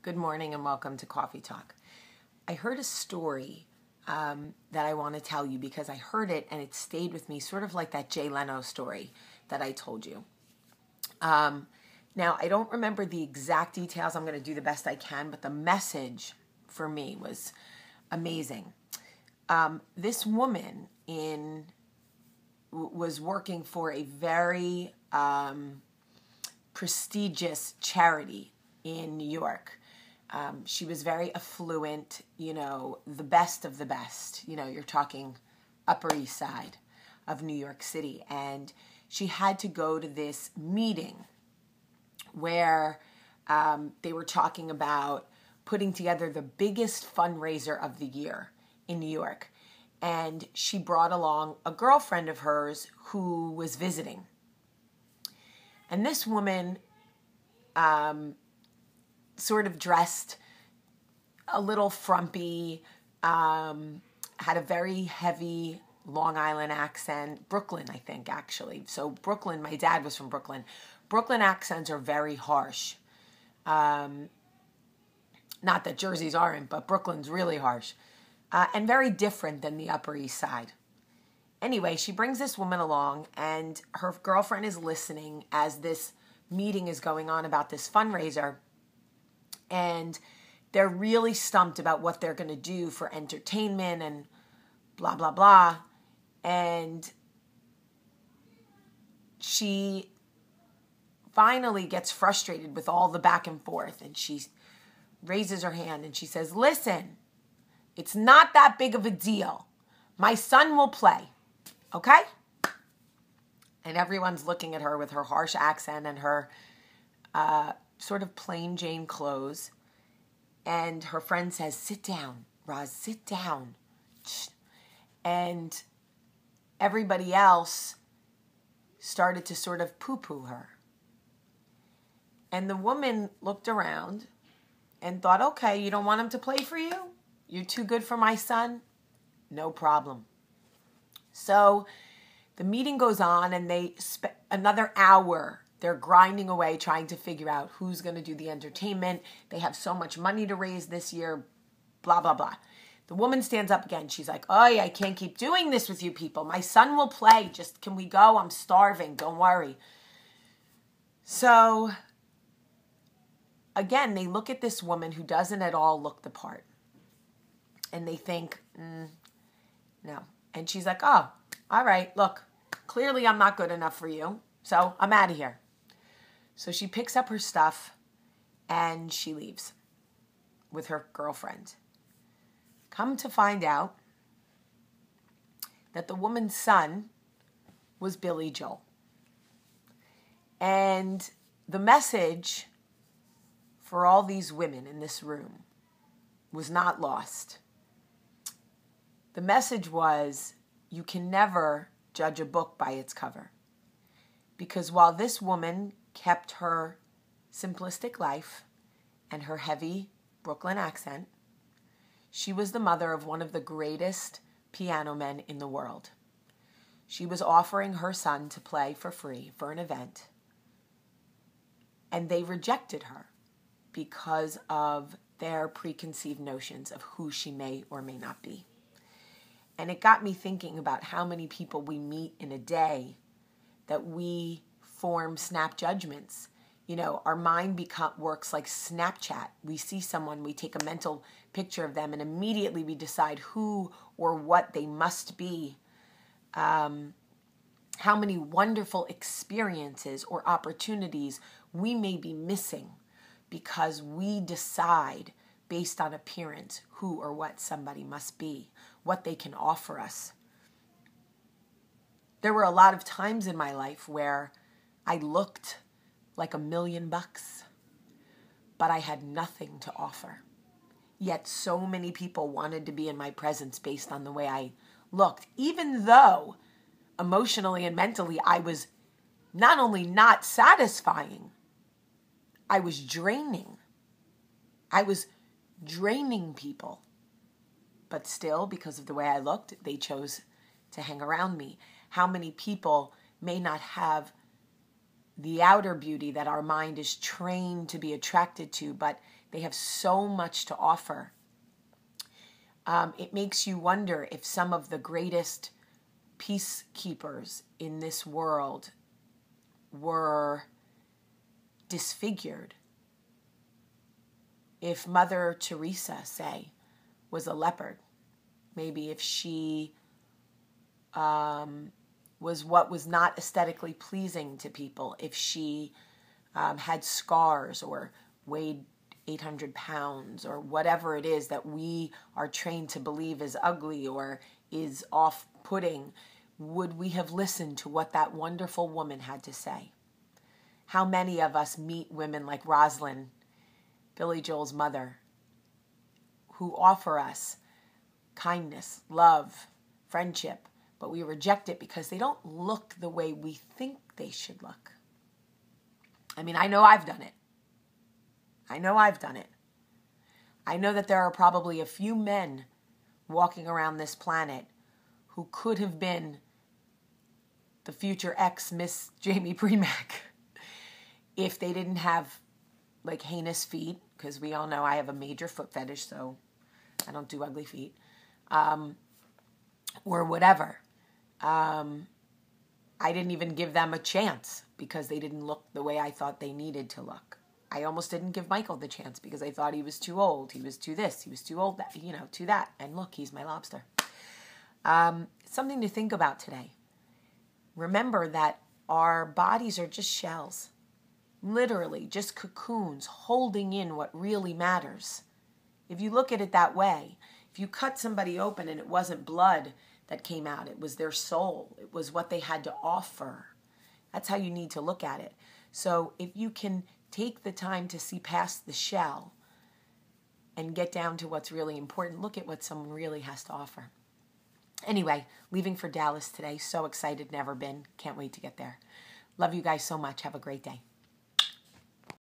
Good morning and welcome to Cawfeetawk. I heard a story that I want to tell you because I heard it and it stayed with me, sort of like that Jay Leno story that I told you. Now, I don't remember the exact details. I'm going to do the best I can, but the message for me was amazing. This woman was working for a very prestigious charity in New York. She was very affluent, the best of the best. You're talking Upper East Side of New York City. And she had to go to this meeting where they were talking about putting together the biggest fundraiser of the year in New York. And she brought along a girlfriend of hers who was visiting. And this woman sort of dressed a little frumpy, had a very heavy Long Island accent. Brooklyn, I think, actually. So Brooklyn, my dad was from Brooklyn. Brooklyn accents are very harsh. Not that Jersey's aren't, but Brooklyn's really harsh. And very different than the Upper East Side. Anyway, she brings this woman along, and her girlfriend is listening as this meeting is going on about this fundraiser. And they're really stumped about what they're going to do for entertainment and blah, blah, blah. And she finally gets frustrated with all the back and forth. And she raises her hand and she says, "Listen, it's not that big of a deal. My son will play, okay?" And everyone's looking at her with her harsh accent and her sort of plain Jane clothes. And her friend says, "Sit down, Roz, sit down." And everybody else started to sort of poo-poo her. And the woman looked around and thought, okay, you don't want him to play for you? You're too good for my son? No problem. So the meeting goes on and they spend another hour. They're grinding away trying to figure out who's going to do the entertainment. They have so much money to raise this year, blah, blah, blah. The woman stands up again. She's like, "Oh, I can't keep doing this with you people. My son will play. Just, can we go? I'm starving. Don't worry." So again, they look at this woman who doesn't at all look the part. And they think, no. And she's like, "Oh, all right, look, clearly I'm not good enough for you. So I'm out of here." So she picks up her stuff and she leaves with her girlfriend. Come to find out that the woman's son was Billy Joel. And the message for all these women in this room was not lost. The message was, you can never judge a book by its cover. Because while this woman kept her simplistic life and her heavy Brooklyn accent, she was the mother of one of the greatest piano men in the world. She was offering her son to play for free for an event, and they rejected her because of their preconceived notions of who she may or may not be. And it got me thinking about how many people we meet in a day that we form snap judgments. Our mind works like Snapchat. We see someone, we take a mental picture of them, and immediately we decide who or what they must be. How many wonderful experiences or opportunities we may be missing because we decide based on appearance who or what somebody must be, what they can offer us. There were a lot of times in my life where I looked like $1 million, but I had nothing to offer. Yet so many people wanted to be in my presence based on the way I looked, even though emotionally and mentally I was not only not satisfying, I was draining. I was draining people. But still, because of the way I looked, they chose to hang around me. How many people may not have the outer beauty that our mind is trained to be attracted to, but they have so much to offer. It makes you wonder if some of the greatest peacekeepers in this world were disfigured. If Mother Teresa, say, was a leopard, maybe if she was what was not aesthetically pleasing to people, if she had scars or weighed 800 pounds or whatever it is that we are trained to believe is ugly or is off-putting, would we have listened to what that wonderful woman had to say? How many of us meet women like Rosalind, Billy Joel's mother, who offer us kindness, love, friendship, but we reject it because they don't look the way we think they should look? I mean, I know I've done it. I know that there are probably a few men walking around this planet who could have been the future ex-Miss Jamie Premack if they didn't have like heinous feet, because we all know I have a major foot fetish, so I don't do ugly feet, or whatever. I didn't even give them a chance because they didn't look the way I thought they needed to look. I almost didn't give Michael the chance because I thought he was too old. He was too this. He was too old, that, too that. And look, he's my lobster. Something to think about today. Remember that our bodies are just shells. Literally, just cocoons holding in what really matters. If you look at it that way, if you cut somebody open and it wasn't blood that came out, it was their soul. It was what they had to offer. That's how you need to look at it. So if you can take the time to see past the shell and get down to what's really important, look at what someone really has to offer. Anyway, leaving for Dallas today. So excited, never been. Can't wait to get there. Love you guys so much. Have a great day.